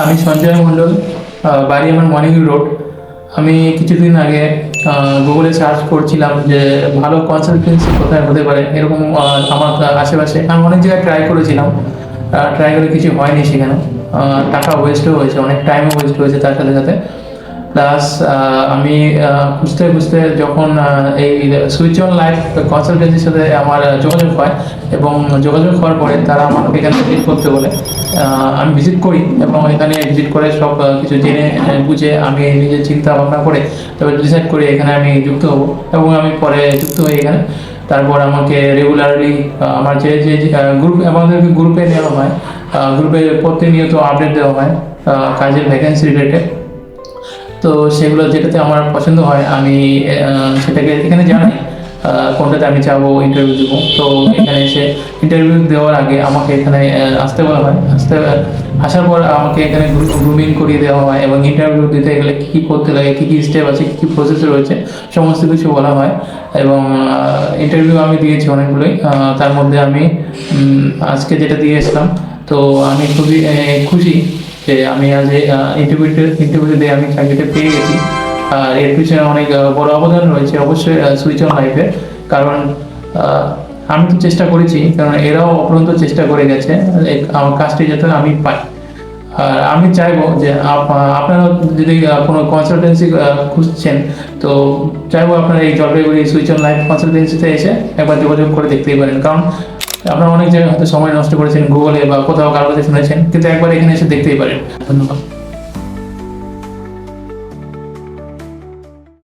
আমি সঞ্জয় মণ্ডল, বাড়ি আমার মর্নিং রোড। আমি কিছুদিন আগে গুগলে সার্চ করছিলাম যে ভালো কনসালটেন্সি কোথায় হতে পারে এরকম। আমার আশেপাশে আমি অনেক জায়গায় ট্রাই করেছিলাম, ট্রাই করে কিছু হয়নি সেখানে। টাকা ওয়েস্টও হয়েছে, অনেক টাইমও ওয়েস্ট হয়েছে তার সাথে সাথে। প্লাস আমি খুঁজতে খুঁজতে যখন এই সুইচ অন লাইফ কনসালটেন্সির সাথে আমার যোগাযোগ হয়, এবং যোগাযোগ হওয়ার পরে তারা আমাকে এখানে ভিজিট করতে বলে। আমি ভিজিট করি এবং এখানে ভিজিট করে সব কিছু জেনে বুঝে আমি নিজের চিন্তা ভাবনা করে তবে ডিসাইড করি এখানে আমি যুক্ত হব, এবং আমি পরে যুক্ত হই এখানে। তারপর আমাকে রেগুলারলি আমার যে যে গ্রুপ, আমাদেরকে গ্রুপে নেওয়া হয়, গ্রুপে প্রতিনিয়ত আপডেট দেওয়া হয় কাজের ভ্যাকেন্সি রিলেটেড। তো সেগুলো যেটাতে আমার পছন্দ হয় আমি সেটাকে এখানে জানাই কোনটাতে আমি যাবো ইন্টারভিউ দেবো। তো এখানে এসে ইন্টারভিউ দেওয়ার আগে আমাকে এখানে আসতে বলা হয়। আসার পর আমাকে এখানে গ্রুমিং করিয়ে দেওয়া হয়, এবং ইন্টারভিউ দিতে গেলে কী কী করতে লাগে, কী কী স্টেপ আছে, কী কী প্রসেস রয়েছে, সমস্ত কিছু বলা হয়। এবং ইন্টারভিউ আমি দিয়েছি অনেকগুলোই, তার মধ্যে আমি আজকে যেটা দিয়ে এসলাম। তো আমি খুবই খুশি যে আমি আজ ইন্টারভিউ দিয়ে আমি চাকরিটা পেয়ে গেছি। আর এর পিছনে অনেক বড় অবদান রয়েছে অবশ্যই সুইচ অন লাইফে। কারণ আমি তো চেষ্টা করেছি, কারণ এরাও অপরন্ত চেষ্টা করে গেছে আমার কাজটি যাতে আমি পাই। আর আমি চাইবো যে আপনারা যদি কোনো কনসালটেন্সি খুঁজছেন, তো চাইবো আপনারা এই জলপাইগুড়ি সুইচ অন লাইফ কনসালটেন্সিতে এসে একবার যোগাযোগ করে দেখতেই পারেন। কারণ আপনারা অনেক জায়গায় হয়তো সময় নষ্ট করেছেন গুগলে বা কোথাও কারো কাছে শুনেছেন, কিন্তু একবার এখানে এসে দেখতেই পারেন। ধন্যবাদ।